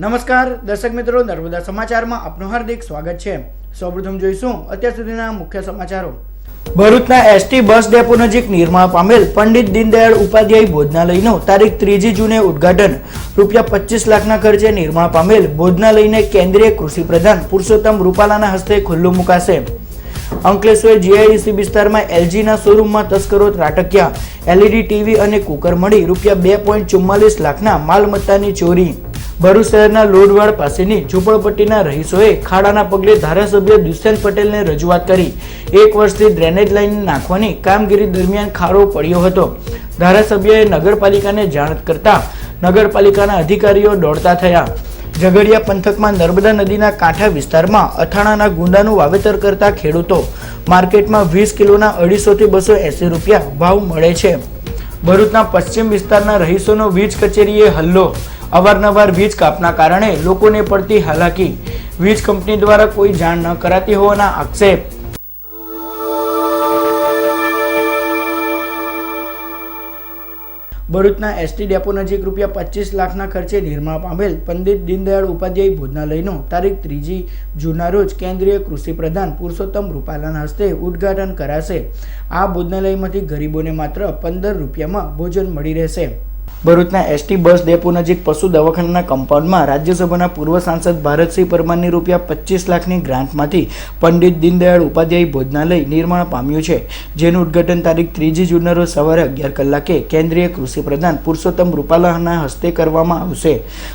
નમસ્કાર દર્શક મિત્રો, નર્મદા સમાચારમાં આપનું હાર્દિક સ્વાગત છે। સૌપ્રથમ જોઈશું અત્યાર સુધીના મુખ્ય સમાચારો। ભરૂચના એસટી બસ ડેપો નજીક નિર્માણ પામેલ પંડિત દીનદયાળ ઉપાધ્યાય ભોજનાલયનું તારીખ 3 જૂને ઉદ્ઘાટન। ₹25 લાખના ખર્ચે નિર્માણ પામેલ ભોજનાલયને કેન્દ્રીય કૃષિ પ્રધાન પુરુષોત્તમ રૂપાલાના હસ્તે ખુલ્લું મુકાશે। અંકલેશ્વર જીઆઈડીસી વિસ્તારમાં એલજીના શોરૂમમાં તસ્કરો ત્રાટક્યા। એલઈડી ટીવી અને કુકર મળી ₹2.44 લાખના માલમત્તાની ચોરી। ભરૂચ શહેરના લોડવાડ પાસેની ઝૂંપડપટ્ટીના રહીશોએ ખાડાના પગલે ધારાસભ્ય દુષ્યંત પટેલને રજૂઆત કરી। 1 વર્ષથી ડ્રેનેજ લાઇન નાખવાની કામગીરી દરમિયાન ખાડો પડ્યો હતો। ધારાસભ્યએ નગરપાલિકાને જાણ કરતા નગરપાલિકાના અધિકારીઓ દોડતા થયા। ઝઘડિયા પંથકમાં નર્મદા નદીના કાંઠા વિસ્તારમાં અથાણાના ગુંદાનું વાવેતર કરતા ખેડૂતો માર્કેટમાં 20 કિલોના 250 થી 280 રૂપિયા ભાવ મળે છે। ભરૂચના પશ્ચિમ વિસ્તારના રહીશોનો વીજ કચેરીએ હલ્લો। અવારનવાર વીજ કાપના કારણે લોકોને પડતી હાલાકી। વીજ કંપની દ્વારા કોઈ જાણ ન કરાતી હોવાના આક્ષેપ। ભરૂચના એસટી ડેપો નજીક ₹25 લાખના ખર્ચે નિર્માણ પામેલ પંડિત દીનદયાળ ઉપાધ્યાય ભોજનાલયનું તારીખ 3 જૂનના રોજ કેન્દ્રીય કૃષિ પ્રધાન પુરુષોત્તમ રૂપાલાના હસ્તે ઉદ્ઘાટન કરાશે। આ ભોજનાલયમાંથી ગરીબોને માત્ર 15 રૂપિયામાં ભોજન મળી રહેશે। ભરૂચના એસટી બસ ડેપો નજીક પશુ દવાખાનાના કમ્પાઉન્ડમાં રાજ્યસભાના પૂર્વ સાંસદ ભારતસિંહ પરમારની ₹25 લાખની ગ્રાન્ટમાંથી પંડિત દીનદયાળ ઉપાધ્યાય ભોજનાલય નિર્માણ પામ્યું છે, જેનું ઉદ્ઘાટન તારીખ 3 જૂનના રોજ સવારે 11 કલાકે કેન્દ્રીય કૃષિ પ્રધાન પુરુષોત્તમ રૂપાલાના હસ્તે કરવામાં આવશે।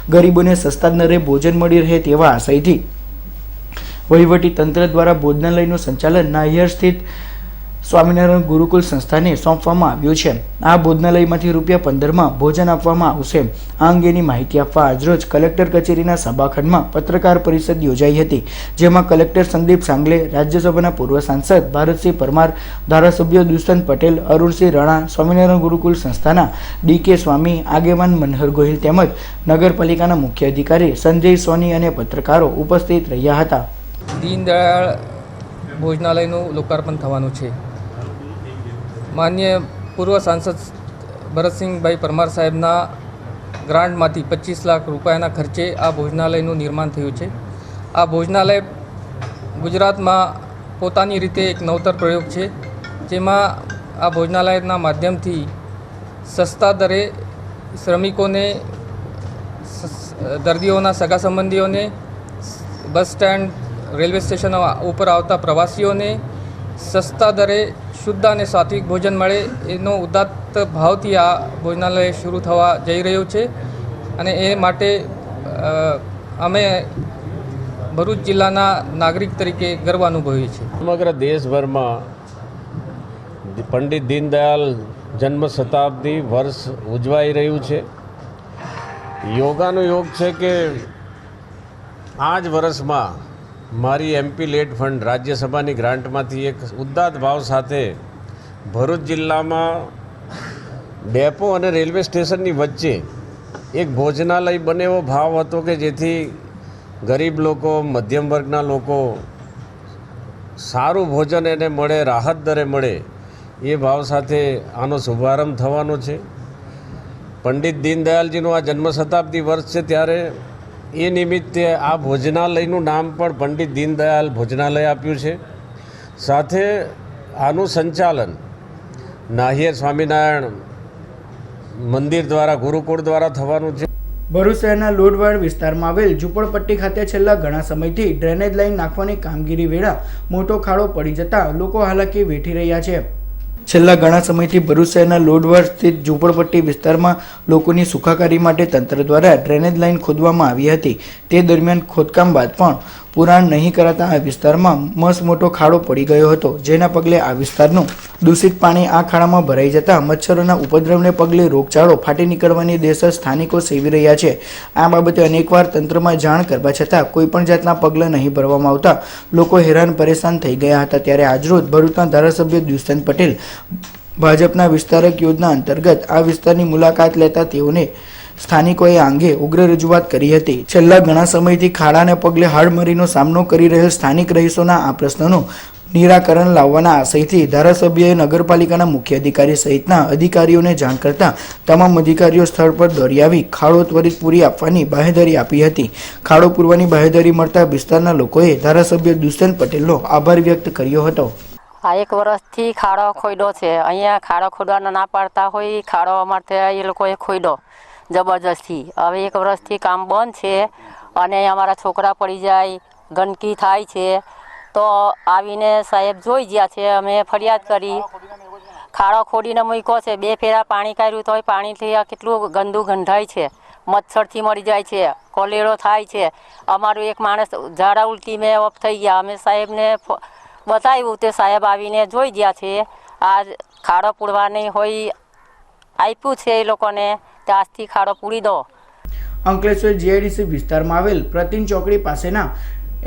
ગરીબોને સસ્તા દરે ભોજન મળી રહે તેવા આશયથી વહીવટી તંત્ર દ્વારા ભોજનાલયનું સંચાલન નાહિયર સ્થિત સ્વામિનારાયણ ગુરુકુલ સંસ્થાને સોંપવામાં આવ્યું છે। આ ભોજનાલયમાંથી ₹15માં ભોજન આપવામાં આવશે। આ અંગેની માહિતી આપવા આજરોજ કલેક્ટર કચેરીના સભાખંડમાં પત્રકાર પરિષદ યોજાઈ હતી, જેમાં કલેક્ટર સંદીપ સાંગલે, રાજ્યસભાના પૂર્વ સાંસદ ભારતસિંહ પરમાર, ધારાસભ્યો દુષ્યંત પટેલ, અરુણસિંહ રાણા, સ્વામિનારાયણ ગુરુકુલ સંસ્થાના ડીકે સ્વામી, આગેવાન મનહર ગોહિલ તેમજ નગરપાલિકાના મુખ્ય અધિકારી સંજય સોની અને પત્રકારો ઉપસ્થિત રહ્યા હતા। દીનદયાળ ભોજનાલયનું લોકાર્પણ થવાનું છે। માન્ય પૂર્વ સાંસદ ભરતસિંહભાઈ પરમાર સાહેબના ગ્રાન્ટમાંથી 25 લાખ રૂપિયાના ખર્ચે આ ભોજનાલયનું નિર્માણ થયું છે। આ ભોજનાલય ગુજરાતમાં પોતાની રીતે એક નવતર પ્રયોગ છે, જેમાં આ ભોજનાલયના માધ્યમથી સસ્તા દરે શ્રમિકોને, દર્દીઓના સગા સંબંધીઓને, બસ સ્ટેન્ડ, રેલવે સ્ટેશન ઉપર આવતા પ્રવાસીઓને સસ્તા દરે શુદ્ધ અને સાત્વિક ભોજન મળે એનો ઉદાત્ત ભાવથી આ ભોજનાલય શરૂ થવા જઈ રહ્યું છે, અને એ માટે અમે ભરૂચ જિલ્લાના નાગરિક તરીકે ગર્વ અનુભવીએ છીએ। સમગ્ર દેશભરમાં પંડિત દીનદયાળ જન્મ શતાબ્દી વર્ષ ઉજવાઈ રહ્યું છે। યોગાનો યોગ છે કે આ જ વર્ષમાં મારી એમપી લેટ ફંડ રાજ્યસભાની ગ્રાન્ટમાંથી એક ઉદાત્ત ભાવ સાથે ભરૂચ જિલ્લામાં ડેપો અને રેલવે સ્ટેશનની વચ્ચે એક ભોજનાલય બને એવો ભાવ હતો કે જેથી ગરીબ લોકો, મધ્યમ વર્ગના લોકો સારું ભોજન એને મળે, રાહત દરે મળે, એ ભાવ સાથે આનો શુભારંભ થવાનો છે। પંડિત દીનદયાળજીનું આ જન્મ શતાબ્દી વર્ષ છે, ત્યારે એ નિમિત્તે આ ભોજનાલયનું નામ પણ પંડિત દીનદયાળ ભોજનાલય આપ્યું છે। સાથે આનું સંચાલન નાહિયર સ્વામિનારાયણ મંદિર દ્વારા, ગુરુકુળ દ્વારા થવાનું છે। ભરૂચ શહેરના લોડવાડ વિસ્તારમાં આવેલ ઝૂંપડપટ્ટી ખાતે છેલ્લા ઘણા સમયથી ડ્રેનેજ લાઇન નાખવાની કામગીરી વેળા મોટો ખાડો પડી જતા લોકો હાલાકી વેઠી રહ્યા છે। છેલ્લા ઘણા સમયથી ભરૂચ શહેરના લોડવાડ સ્થિત ઝૂંપડપટ્ટી વિસ્તારમાં લોકોની સુખાકારી માટે તંત્ર દ્વારા ડ્રેનેજ લાઇન ખોદવામાં આવી હતી। તે દરમિયાન ખોદકામ બાદ પણ પુરાણ નહીં કરાતા આ વિસ્તારમાં મસ્ત મોટો ખાડો પડી ગયો હતો, જેના પગલે આ વિસ્તારનું દૂષિત પાણી આ ખાડામાં ભરાઈ જતા મચ્છરોના ઉપદ્રવને પગલે રોગચાળો ફાટી નીકળવાની દહેશત સ્થાનિકો સેવી રહ્યા છે। આ બાબતે અનેકવાર તંત્રમાં જાણ કરવા છતાં કોઈપણ જાતના પગલાં નહીં ભરવામાં આવતા લોકો હેરાન પરેશાન થઈ ગયા હતા। ત્યારે આજરોજ ભરૂચના ધારાસભ્ય દુષ્યંત પટેલ ભાજપના વિસ્તારક યોજના અંતર્ગત આ વિસ્તારની મુલાકાત લેતા તેઓને સ્થાનિકોએ આ અંગે ઉગ્ર રજૂઆત કરી હતી। છેલ્લા ઘણા સમયથી ખાડાને પગલે હાડમારીનો સામનો કરી રહેલ સ્થાનિક રહીશોના આ પ્રશ્નનો નિરાકરણ લાવવાના આશયથી ધારાસભ્યએ નગરપાલિકાના મુખ્ય અધિકારી સહિતના અધિકારીઓને જાણ કરતા તમામ અધિકારીઓ સ્થળ પર દોડી આવી ખાડો ત્વરિત પૂરી આપવાની બાહેધરી આપી હતી. ખાડો પૂરવાની બાહેધરી મળતા વિસ્તારના લોકોએ ધારાસભ્ય દુષ્યંત પટેલનો આભાર વ્યક્ત કર્યો હતો. આ 1 વર્ષથી ખાડો ખોડ્યો છે. અહીંયા ખાડો ખોદવાના ના પાડતા હોય, ખાડો અમારે એ લોકોએ ખોડ્યો જબરજસ્તી. હવે 1 વર્ષથી કામ બંધ છે અને અમારા છોકરા પડી જાય, ગંદકી થાય છે. તો આવીને સાહેબ જોઈ ગયા છે. અમે ફરિયાદ કરી, ખાડો ખોડીને મૂક્યો છે. 2 ફેરા પાણી કાઢ્યું તો પાણીથી કેટલું ગંદુ ગંધાય છે, મચ્છરથી મરી જાય છે, કોલેરો થાય છે. અમારું એક માણસ ઝાડા ઉલટી મેં ઓફ થઈ ગયા. અમે સાહેબને બતાવ્યું તે સાહેબ આવીને જોઈ ગયા છે. આ ખાડો પૂરવાની હોય આપ્યું છે એ લોકોને, ત્યાંથી ખાડો પૂરી દો. અંકલેશ્વર જીઆઈડીસી વિસ્તારમાં આવેલ પ્રતિન ચોકડી પાસેના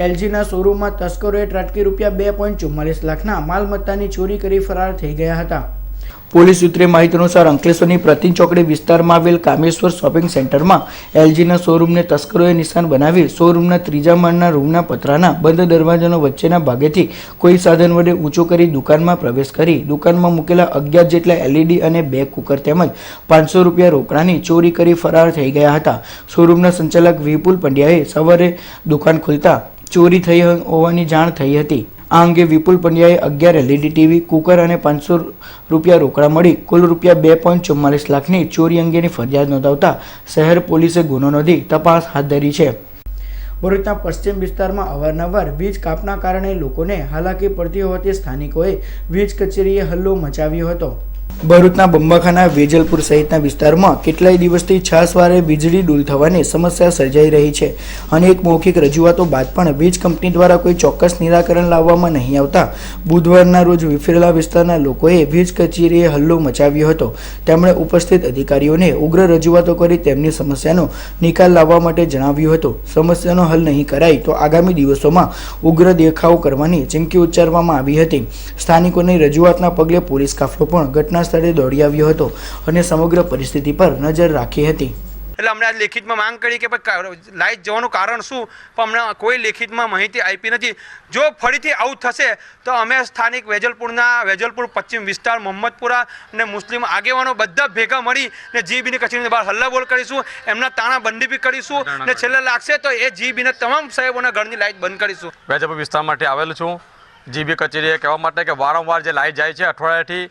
એલજીના શોરૂમમાં તસ્કરોએ ત્રાટકી રૂપિયા 2.44 લાખના માલમત્તાની ચોરી કરી ફરાર થઈ ગયા હતા. પોલીસ સૂત્રે માહિતી અનુસાર અંકલેશ્વરની પ્રતિન ચોકડી વિસ્તારમાં આવેલ કામેશ્વર શોપિંગ સેન્ટરમાં એલજીના શોરૂમને તસ્કરોએ નિશાન બનાવી શોરૂમના 3જા માળના રૂમના પતરાના બંધ દરવાજાનો વચ્ચેના ભાગેથી કોઈ સાધન વડે ઊંચો કરી દુકાનમાં પ્રવેશ કરી દુકાનમાં મૂકેલા 11 જેટલા એલઈડી અને 2 કુકર તેમજ 500 રૂપિયા રોકડાની ચોરી કરી ફરાર થઈ ગયા હતા. શોરૂમના સંચાલક વિપુલ પંડ્યાએ સવારે દુકાન ખોલતા ચોરી થઈ હોવાની જાણ થઈ હતી. આ અંગે વિપુલ પંડ્યાએ 11 એલઈડી ટીવી, કુકર અને 500 રૂપિયા રોકડા મળી કુલ રૂપિયા 2.44 લાખની ચોરી અંગેની ફરિયાદ નોંધાવતા શહેર પોલીસે ગુનો નોંધી તપાસ હાથ ધરી છે. ભરૂચના પશ્ચિમ વિસ્તારમાં અવારનવાર વીજ કાપના કારણે લોકોને હાલાકી પડતી હોવાથી સ્થાનિકોએ વીજ કચેરીએ હલ્લો મચાવ્યો હતો. ભરૂચના બંબાખાના, વેજલપુર સહિતના વિસ્તારમાં કેટલાય દિવસથી છાસવારે વીજળી ડૂલ થવાની સમસ્યા સર્જાઈ રહી છે. અનેક મૌખિક રજૂઆતો બાદ પણ વીજ કંપની દ્વારા કોઈ ચોક્કસ નિરાકરણ લાવવામાં નહીં આવતા બુધવારના રોજ વિફરેલા વિસ્તારના લોકોએ વીજ કચેરીએ હલ્લો મચાવ્યો હતો. તેમણે ઉપસ્થિત અધિકારીઓને ઉગ્ર રજૂઆતો કરી તેમની સમસ્યાનો નિકાલ લાવવા માટે જણાવ્યું હતું. સમસ્યાનો હલ નહીં કરાય તો આગામી દિવસોમાં ઉગ્ર દેખાવ કરવાની ચીમકી ઉચ્ચારવામાં આવી હતી. સ્થાનિકોની રજૂઆતના પગલે પોલીસ કાફલો પણ ઘટના સ્થળે દોડી આવ્યો હતો અને સમગ્ર પરિસ્થિતિ પર નજર રાખી હતી. એટલે અમને આજ લેખિતમાં માંગ કરી કે લાઇટ જવાનું કારણ શું, પણ અમને કોઈ લેખિતમાં માહિતી આપી નથી. જો ફરીથી આવું થશે તો અમે સ્થાનિક વેજલપુર પશ્ચિમ વિસ્તાર, મોહમ્મદપુરા અને મુસ્લિમ આગેવાનો બધા ભેગા મળી ને જીબીની કચેરીની બહાર હલ્લાબોલ કરીશું, એમના તાણા બંધી બી કરીશું ને છેલ્લે લાગશે તો એ જીબીના તમામ સાહેબોના ઘરની લાઇટ બંધ કરીશું. વેજલપુર વિસ્તાર માટે આવેલું છું. જીબી કચેરીએ કહેવા માટે કે વારંવાર જે લાઇટ જાય છે અઠવાડિયાથી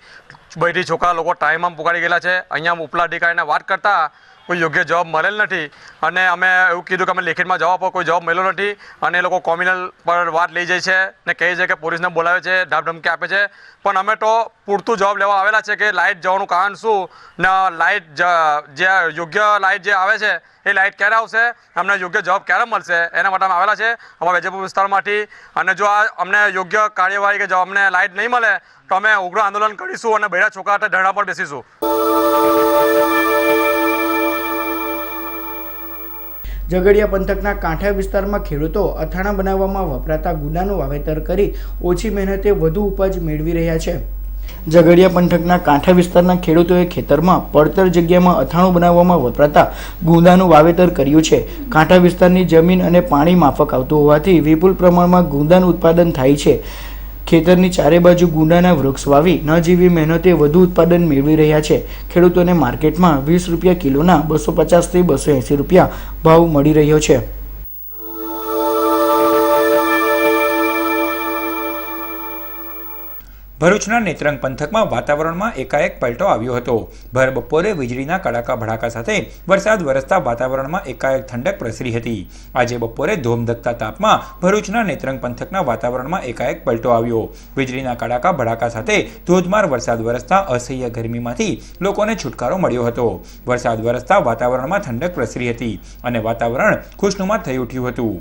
બધી છોકરા લોકો ટાઈમમાં પુગાડી ગયેલા છે. અહીંયા ઉપલા અધિકારીને વાત કરતાં કોઈ યોગ્ય જવાબ મળેલ નથી અને અમે એવું કીધું કે અમે લેખિતમાં જવાબ પર કોઈ જવાબ મળ્યો નથી અને એ લોકો કોમ્યુનલ પર વાત લઈ જાય છે ને કહે છે કે પોલીસને બોલાવે છે, ધામધમકી આપે છે. પણ અમે તો પૂરતું જવાબ લેવા આવેલા છે કે લાઇટ જવાનું કારણ શું ને લાઇટ જે યોગ્ય લાઇટ જે આવે છે એ લાઇટ ક્યારે આવશે, અમને યોગ્ય જવાબ ક્યારે મળશે એના માટે અમે આવેલા છે અમારા વેજલપુર વિસ્તારમાંથી. અને જો આ અમને યોગ્ય કાર્યવાહી કે જો અમને લાઇટ નહીં મળે તો અમે ઉગ્ર આંદોલન કરીશું અને બૈરા છોકરા ધરણા પર બેસીશું. ઝઘડિયા પંથકના કાંઠા વિસ્તારમાં ખેડૂતો અથાણા બનાવવામાં વપરાતા ગુંદાનું વાવેતર કરી ઓછી મહેનતે વધુ ઉપજ મેળવી રહ્યા છે. ઝઘડિયા પંથકના કાંઠા વિસ્તારના ખેડૂતોએ ખેતરમાં પડતર જગ્યામાં અથાણું બનાવવામાં વપરાતા ગુંદાનું વાવેતર કર્યું છે. કાંઠા વિસ્તારની જમીન અને પાણી માફક આવતું હોવાથી વિપુલ પ્રમાણમાં ગુંદાનું ઉત્પાદન થાય છે. ખેતરની ચારે બાજુ ગુંદાના વૃક્ષ વાવી ન જેવી મહેનતે વધુ ઉત્પાદન મેળવી રહ્યા છે. ખેડૂતોને માર્કેટમાં 20 રૂપિયા કિલોના 250 થી 280 રૂપિયા ભાવ મળી રહ્યો છે. ભરૂચના નેત્રંગ પંથકમાં વાતાવરણમાં એકાએક પલટો આવ્યો હતો. ભર બપોરે વીજળીના કડાકા ભડાકા સાથે વરસાદ વરસતા વાતાવરણમાં એકાએક ઠંડક પ્રસરી હતી. આજે બપોરે ધોમધકતા તાપમાં ભરૂચના નેત્રંગ પંથકના વાતાવરણમાં એકાએક પલટો આવ્યો. વીજળીના કડાકા ભડાકા સાથે ધોધમાર વરસાદ વરસતા અસહ્ય ગરમીમાંથી લોકોને છુટકારો મળ્યો હતો. વરસાદ વરસતા વાતાવરણમાં ઠંડક પ્રસરી હતી અને વાતાવરણ ખુશનુમા થઈ ઉઠ્યું હતું.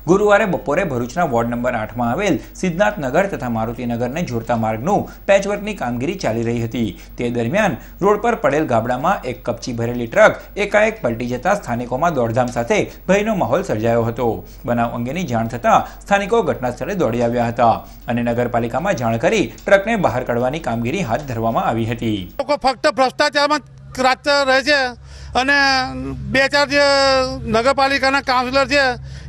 ગુરુવારે બપોરે ભરૂચના વોર્ડ નંબર 8માં આવેલ સિદ્ધનાથનગર તથા મારુતિનગરને જોડતા માર્ગનું પેચવર્કની કામગીરી ચાલી રહી હતી. તે દરમિયાન રોડ પર પડેલ ગાબડામાં એક કપચી ભરેલી ટ્રક એકાએક પલટી જતા સ્થાનિકોમાં દોડધામ સાથે ભયનો માહોલ સર્જાયો હતો. બનાવ અંગેની જાણ થતાં સ્થાનિકો ઘટના સ્થળે દોડી આવ્યા હતા અને નગરપાલિકામાં જાણ કરી ટ્રકને બહાર કાઢવાની કામગીરી હાથ ધરવામાં આવી હતી. લોકો ફક્ત ભ્રષ્ટાચારમાં રાત રહે છે અને 2-4 જે નગરપાલિકાના કાઉન્સિલર છે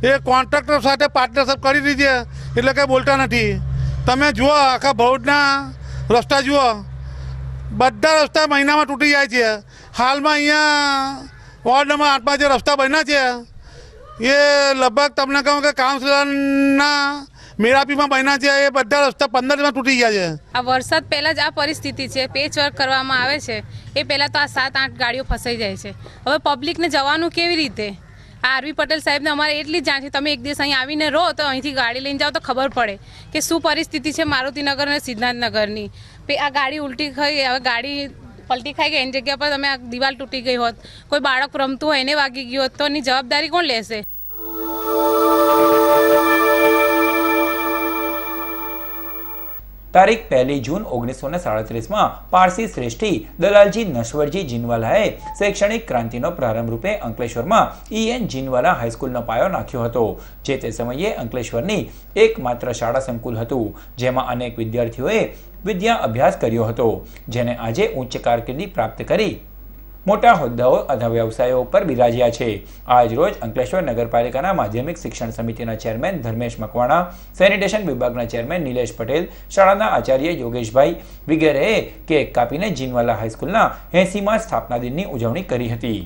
એ કોન્ટ્રાક્ટર સાથે પાર્ટનરશિપ કરી દીધી છે, એટલે કંઈ બોલતા નથી. તમે જુઓ આખા ભરૂચના રસ્તા જુઓ, બધા રસ્તા મહિનામાં તૂટી જાય છે. હાલમાં અહીંયા વોર્ડ નંબર 8માં જે રસ્તા બન્યા છે એ લગભગ તમને કહું કે કાઉન્સિલરના મેરાપીમાં બન્યા છે, એ બધા રસ્તા 15 દિવસમાં તૂટી ગયા છે. આ વરસાદ પહેલાં જ આ પરિસ્થિતિ છે. પેચવર્ક કરવામાં આવે છે એ પહેલાં તો આ 7-8 ગાડીઓ ફસાઈ જાય છે. હવે પબ્લિકને જવાનું કેવી રીતે? આ આરવી પટેલ સાહેબને અમારે એટલી જ જાણ છે, તમે એક દિવસ અહીં આવીને રહો તો અહીંથી ગાડી લઈને જાઓ તો ખબર પડે કે શું પરિસ્થિતિ છે મારુતિનગર અને સિદ્ધાર્થનગરની. આ ગાડી ઉલટી થઈ, હવે ગાડી પલટી ખાઈ ગઈ, એની જગ્યા પર તમે આ દિવાલ તૂટી ગઈ હોત, કોઈ બાળક રમતું હોય એને વાગી ગયું હોત, તો એની જવાબદારી કોણ લેશે? તારીખ 1 જૂન 1937માં પારસી શ્રેષ્ઠી દલાલજી નશવરજી જીનવાલાએ શૈક્ષણિક ક્રાંતિનો પ્રારંભ રૂપે અંકલેશ્વરમાં EN જીનવાલા હાઈસ્કૂલનો પાયો નાખ્યો હતો, જે તે સમયે અંકલેશ્વરની એકમાત્ર શાળા સંકુલ હતું, જેમાં અનેક વિદ્યાર્થીઓએ વિદ્યા અભ્યાસ કર્યો હતો, જેને આજે ઉચ્ચ કારકિર્દી પ્રાપ્ત કરી મોટા હોદ્દાઓ અથવા વ્યવસાયો પર બિરાજ્યા છે. આજ રોજ અંકલેશ્વર નગરપાલિકાના માધ્યમિક શિક્ષણ સમિતિના ચેરમેન ધર્મેશ મકવાણા, સેનિટેશન વિભાગના ચેરમેન નિલેશ પટેલ, શાળાના આચાર્ય યોગેશભાઈ વગેરેએ કેક કાપીને જીનવાલા હાઈસ્કૂલના 80મા સ્થાપના દિનની ઉજવણી કરી હતી.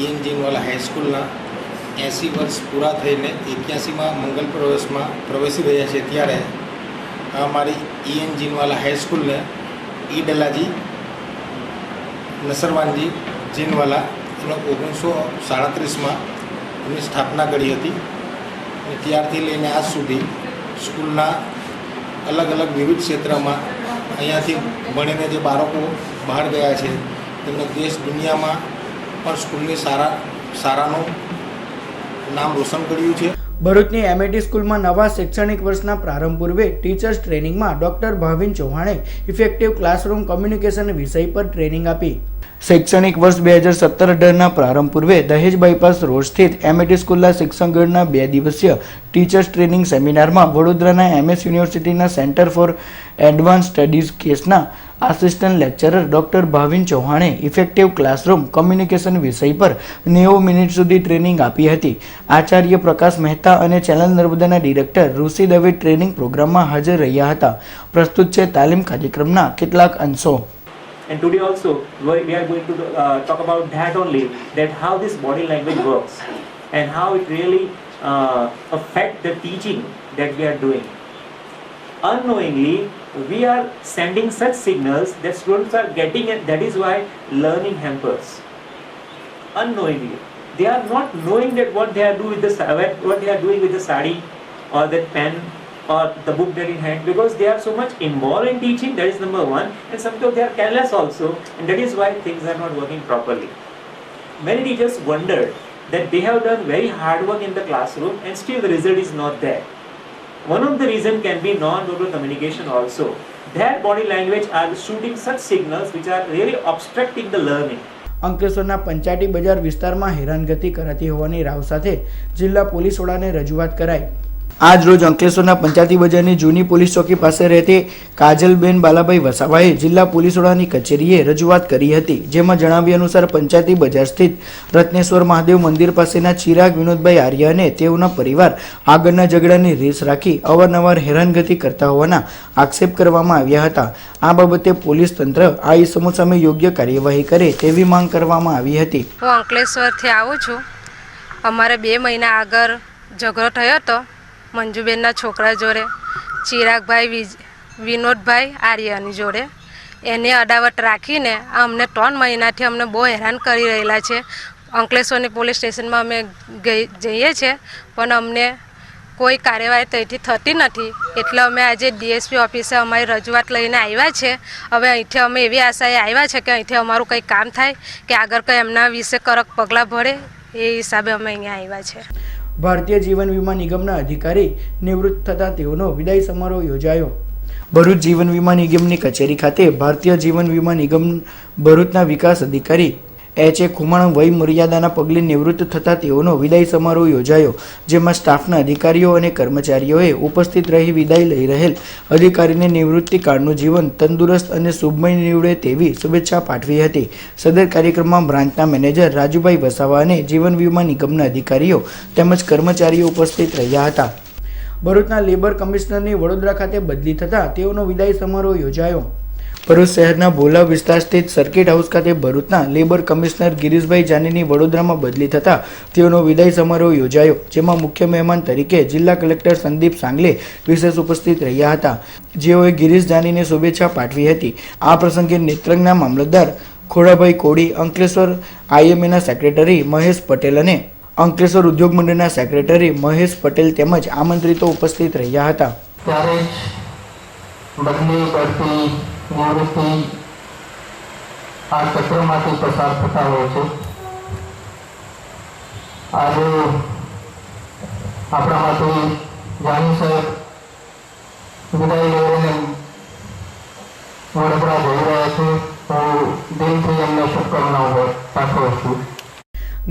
EN જીનવાલા હાઈસ્કૂલના 80 વર્ષ પૂરા થઈને 81માં મંગલ પ્રવેશમાં પ્રવેશી રહ્યા છે, ત્યારે અમારી EN જીનવાલા હાઈસ્કૂલને દલાજી નસરવાનજી જીનવાલા એનો 1937માં એમની સ્થાપના કરી હતી. અને ત્યારથી લઈને આજ સુધી સ્કૂલના અલગ અલગ વિવિધ ક્ષેત્રમાં અહીંયાથી ભણીને જે બાળકો બહાર ગયા છે તેમને દેશ દુનિયામાં પણ સ્કૂલની સારાનું નામ રોશન કર્યું છે. ભરૂચની MAT સ્કૂલમાં નવા શૈક્ષણિક વર્ષના પ્રારંભ પૂર્વે ટીચર્સ ટ્રેનિંગમાં ડોક્ટર ભાવિન ચૌહાણે ઇફેક્ટિવ ક્લાસરૂમ કોમ્યુનિકેશન વિષય પર ટ્રેનિંગ આપી. શૈક્ષણિક વર્ષ 2017-18ના પ્રારંભ પૂર્વે દહેજ બાયપાસ રોડ સ્થિત MAT સ્કૂલના શિક્ષણગણના 2 દિવસીય ટીચર્સ ટ્રેનિંગ સેમિનારમાં વડોદરાના MS યુનિવર્સિટીના સેન્ટર ફોર એડવાન્સ સ્ટડીઝ કેસના આસિસ્ટન્ટ લેક્ચરર ડોક્ટર ભાવિન ચૌહાણે ઇફેક્ટિવ ક્લાસરૂમ કોમ્યુનિકેશન વિષય પર 90 મિનિટ સુધી ટ્રેનિંગ આપી હતી. આચાર્ય પ્રકાશ મહેતા અને ચેનલ નર્મદાના ડિરેક્ટર ઋષિ દવે ટ્રેનિંગ પ્રોગ્રામમાં હાજર રહ્યા હતા. પ્રસ્તુત છે તાલીમ કાર્યક્રમના કેટલાક અંશો. And today also we are going to talk about that only, that how this body language works and how it really affect the teaching that we are doing. Unknowingly we are sending such signals that students are getting, and that is why learning hampers. Unknowingly they are not knowing that what they are doing with the sari or that pen or the book that in hand, because they are so much involved in teaching. That is number one. And sometimes they are careless also, and that is why things are not working properly. Many teachers wondered that they have done very hard work in the classroom and still the result is not there. One of the reason can be non-verbal communication also. Their body language are shooting such signals which are really obstructing the learning. અંકલેશ્વરના પંચાયતી બજાર વિસ્તારમાં હેરાનગતિ કરાતી હોવાની રાવ સાથે જિલ્લા police વડાને રજૂઆત કરાઈ. આજ રોજ અંકલેશ્વરના પંચાયતી બજારની જૂની પોલીસ ચોકી પાસે રહેતી કાજલબેન બાલાભાઈ વસાવાએ જિલ્લા પોલીસ વડાની કચેરીએ રજૂઆત કરી હતી, જેમાં જણાવ્યા અનુસાર પંચાયતી બજાર સ્થિત રત્નેશ્વર મહાદેવ મંદિર પાસેના ચિરાગ વિનોદભાઈ આર્ય અને તેઓના પરિવાર આગળના ઝઘડાની રેસ રાખી અવારનવાર હેરાનગતિ કરતા હોવાના આક્ષેપ કરવામાં આવ્યા હતા. આ બાબતે પોલીસ તંત્ર આ ઇસમો સામે યોગ્ય કાર્યવાહી કરે તેવી માંગ કરવામાં આવી હતી. હું અંકલેશ્વરથી આવું છું. અમારે 2 મહિના આગળ ઝઘડો થયો હતો મંજુબેનના છોકરા જોડે, ચિરાગભાઈ વિનોદભાઈ આર્યની જોડે. એને અડાવટ રાખીને અમને 3 મહિનાથી અમને બહુ હેરાન કરી રહેલા છે. અંકલેશ્વરની પોલીસ સ્ટેશનમાં અમે જઈએ છીએ પણ અમને કોઈ કાર્યવાહી ત્યાંથી થતી નથી. એટલે અમે આજે DSP ઓફિસે અમારી રજૂઆત લઈને આવ્યા છે. હવે અહીંથી અમે એવી આશાએ આવ્યા છે કે અહીંથી અમારું કંઈ કામ થાય કે આગળ કંઈ એમના વિશે કડક પગલાં ભરે, એ હિસાબે અમે અહીંયા આવ્યા છે. ભારતીય જીવન વીમા નિગમના અધિકારી નિવૃત્ત થતા તેઓનો વિદાય સમારોહ યોજાયો. ભરૂચ જીવન વીમા નિગમની કચેરી ખાતે ભારતીય જીવન વીમા નિગમ ભરૂચના વિકાસ અધિકારી એચ.એ. ખુમાણ વય મર્યાદાના પગલે નિવૃત્ત થતા તેઓનો વિદાય સમારોહ યોજાયો, જેમાં સ્ટાફના અધિકારીઓ અને કર્મચારીઓએ ઉપસ્થિત રહી વિદાય લઈ રહેલ અધિકારીને નિવૃત્તિ કાળનું જીવન તંદુરસ્ત અને શુભમય નીવડે તેવી શુભેચ્છા પાઠવી હતી. સદર કાર્યક્રમમાં બ્રાન્ચના મેનેજર રાજુભાઈ વસાવા અને જીવન વીમા નિગમના અધિકારીઓ તેમજ કર્મચારીઓ ઉપસ્થિત રહ્યા હતા. ભરૂચના લેબર કમિશનરની વડોદરા ખાતે બદલી થતાં તેઓનો વિદાય સમારોહ યોજાયો. ભરૂચ શહેરના ભોલા વિસ્તાર સ્થિત સર્કિટ હાઉસ ખાતે ભરૂચના લેબર કમિશનર ગિરીશભાઈ જાનીની વડોદરામાં બદલી થતાં તેઓનો વિદાય સમારોહ યોજાયો, જેમાં મુખ્ય મહેમાન તરીકે જિલ્લા કલેક્ટર સંદીપ સાંગલે વિશેષ ઉપસ્થિત રહ્યા હતા, જેઓએ ગિરીશ જાનીને શુભેચ્છા પાઠવી હતી. આ પ્રસંગે નેત્રંગના મામલતદાર ખોડાભાઈ કોડી, અંકલેશ્વર IMAના સેક્રેટરી મહેશ પટેલ અને અંકલેશ્વર ઉદ્યોગ મંડળના સેક્રેટરી મહેશ પટેલ તેમજ આમંત્રિતો ઉપસ્થિત રહ્યા હતા. ત્યારે બદલી કરતી નિવૃત્તિ આ ચક્રમાંથી પસાર થતા હોય છે. આજે આપણામાંથી જાની સાહેબ વિદાય લઈને વડોદરા જઈ રહ્યા છે. હું દિલથી એમને શુભકામનાઓ પાઠવું છું.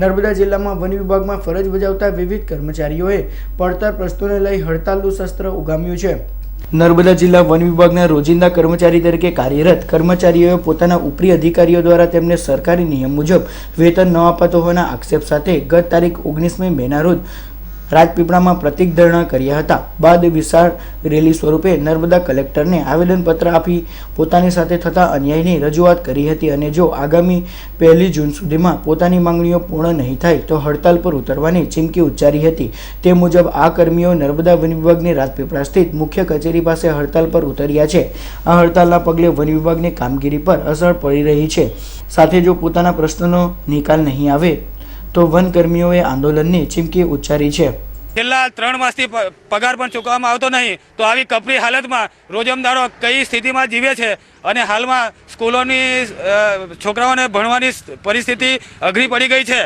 નર્મદા જિલ્લામાં વન વિભાગમાં ફરજ બજાવતા વિવિધ કર્મચારીઓએ પડતર પ્રશ્નોને લઈ હડતાલનું શસ્ત્ર ઉગામ્યું છે. નર્મદા જિલ્લા વન વિભાગના રોજિંદા કર્મચારી તરીકે કાર્યરત કર્મચારીઓએ પોતાના ઉપરી અધિકારીઓ દ્વારા તેમને સરકારી નિયમ મુજબ વેતન ન અપાતો હોવાના આક્ષેપ સાથે ગત તારીખ 19મી મેના રોજ રાજપીપળામાં પ્રતિક ધરણા કર્યા હતા. બાદ વિશાળ રેલી સ્વરૂપે નર્મદા કલેક્ટરને આવેદનપત્ર આપી પોતાની સાથે થતા અન્યાયની રજૂઆત કરી હતી અને જો આગામી 1 જૂન સુધીમાં પોતાની માંગણીઓ પૂર્ણ નહીં થાય તો હડતાલ પર ઉતરવાની ચીમકી ઉચ્ચારી હતી. તે મુજબ આ કર્મીઓ નર્મદા વન વિભાગની રાજપીપળા સ્થિત મુખ્ય કચેરી પાસે હડતાલ પર ઉતર્યા છે. આ હડતાલના પગલે વન વિભાગની કામગીરી પર અસર પડી રહી છે. સાથે જો પોતાના પ્રશ્નોનો નિકાલ નહીં આવે તો વનકર્મીઓએ આંદોલનની ચીમકી ઉચ્ચારી છે. છેલ્લા 3 માસથી પગાર પણ ચૂકવવામાં આવતો નહીં, તો આવી કપરી હાલતમાં રોજમદારો કઈ સ્થિતિમાં જીવે છે અને હાલમાં સ્કૂલોની છોકરાઓને ભણવાની પરિસ્થિતિ અઘરી પડી ગઈ છે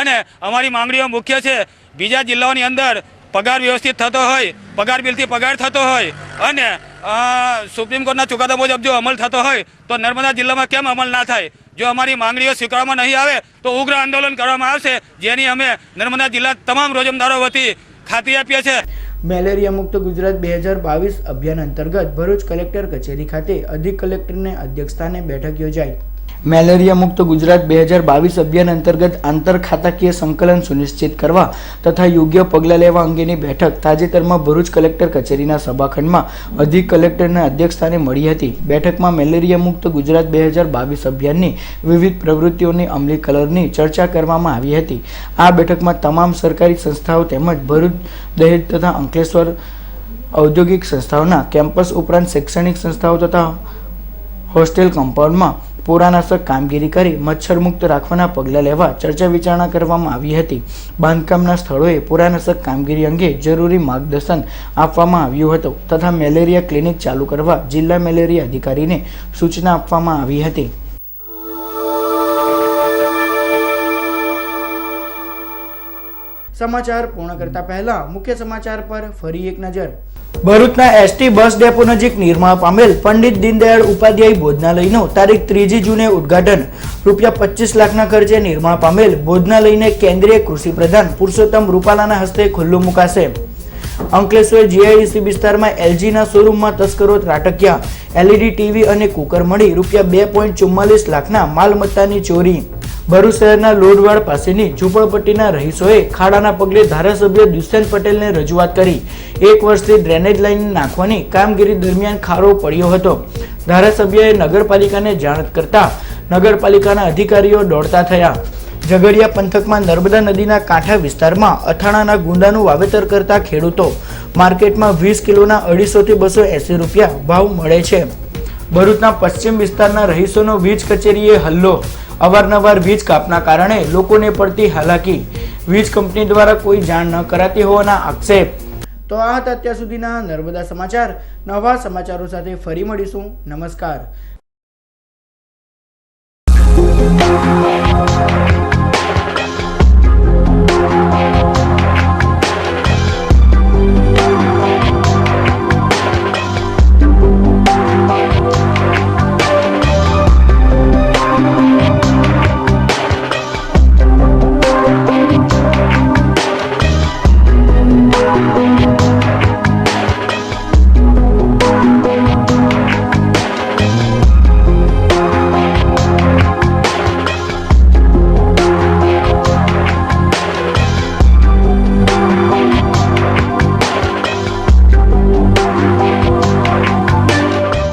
અને અમારી માંગણીઓ મુખ્ય છે. બીજા જિલ્લાઓની અંદર પગાર વ્યવસ્થિત થતો હોય, પગાર બિલથી પગાર થતો હોય અને સુપ્રીમ કોર્ટના ચુકાદા મુજબ જો અમલ થતો હોય તો નર્મદા જિલ્લામાં કેમ અમલ ના થાય? જો અમારી માંગણીઓ સ્વીકારવામાં નહીં આવે તો ઉગ્ર આંદોલન કરવામાં આવશે, જેની અમે નર્મદા જિલ્લા તમામ રોજમદારો વતી ખાતરી આપીએ છીએ. મેલેરિયા મુક્ત ગુજરાત 2022 અભિયાન અંતર્ગત ભરૂચ કલેક્ટર કચેરી ખાતે અધિક કલેક્ટરને અધ્યક્ષસ્થાને બેઠક યોજાઈ. મેલેરિયા મુક્ત ગુજરાત 2022 અભિયાન અંતર્ગત આંતરખાતાકીય સંકલન સુનિશ્ચિત કરવા તથા યોગ્ય પગલાં લેવા અંગેની બેઠક તાજેતરમાં ભરૂચ કલેક્ટર કચેરીના સભાખંડમાં અધિક કલેક્ટરના અધ્યક્ષસ્થાને મળી હતી. બેઠકમાં મેલેરિયા મુક્ત ગુજરાત 2022 અભિયાનની વિવિધ પ્રવૃત્તિઓની અમલીકરણની ચર્ચા કરવામાં આવી હતી. આ બેઠકમાં તમામ સરકારી સંસ્થાઓ તેમજ ભરૂચ, દહેજ તથા અંકલેશ્વર ઔદ્યોગિક સંસ્થાઓના કેમ્પસ ઉપરાંત શૈક્ષણિક સંસ્થાઓ તથા હોસ્ટેલ કમ્પાઉન્ડમાં પુરાનાશક કામગીરી કરી મચ્છર મુક્ત રાખવાના પગલાં લેવા ચર્ચા વિચારણા કરવામાં આવી હતી. બાંધકામના સ્થળોએ પુરાનાશક કામગીરી અંગે જરૂરી માર્ગદર્શન આપવામાં આવ્યું હતું તથા મેલેરિયા ક્લિનિક ચાલુ કરવા જિલ્લા મેલેરિયા અધિકારીને સૂચના આપવામાં આવી હતી. સમાચાર પૂર્ણ કરતા પહેલા મુખ્ય સમાચાર પર ફરી એક નજર. ભરૂચના એસટી બસ ડેપો નજીક નિર્માણ પામેલ પંડિત દીનદયાળ ઉપાધ્યાય ભોજનાલયનું તારીખ 3 જૂને ઉદ્ઘાટન. ₹25 લાખના ખર્ચે નિર્માણ પામેલ ભોજનાલયને કેન્દ્રીય કૃષિ પ્રધાન પુરુષોત્તમ રૂપાલાના હસ્તે ખુલ્લું મુકાશે. અંકલેશ્વર GIDC વિસ્તારમાં LGના શોરૂમમાં તસ્કરો ત્રાટક્યા. LED ટીવી અને કુકર મળી ₹2.44 લાખના માલમત્તાની ચોરી. ભરૂચ શહેરના લોડવાડ પાસેની ઝૂંપડપટ્ટીના રહીશોએ ખાડાના પગલે ધારાસભ્ય દુષ્યંત પટેલને રજૂઆત કરી. 1 વર્ષથી ડ્રેનેજ લાઇન નાખવાની કામગીરી દરમિયાન ખાડો પડ્યો હતો. ધારાસભ્યએ નગરપાલિકાને જાણ કરતા નગરપાલિકાના અધિકારીઓ દોડતા થયા. ઝઘડિયા પંથકમાં નર્મદા નદીના કાંઠા વિસ્તારમાં અથાણાના ગુંદાનું વાવેતર કરતા ખેડૂતો. માર્કેટમાં 20 કિલોના 250 થી 280 રૂપિયા ભાવ મળે છે. ભરૂચના પશ્ચિમ વિસ્તારના રહીશોનો વીજ કચેરીએ હલ્લો. અવારનવાર વીજ કાપના કારણે લોકોને પડતી હાલાકી. વીજ કંપની દ્વારા કોઈ જાણ ન કરાતી હોવાના આક્ષેપ. તો આ હતા અત્યાર સુધીના નર્મદા સમાચાર. નવા સમાચારો સાથે ફરી મળીશું. નમસ્કાર.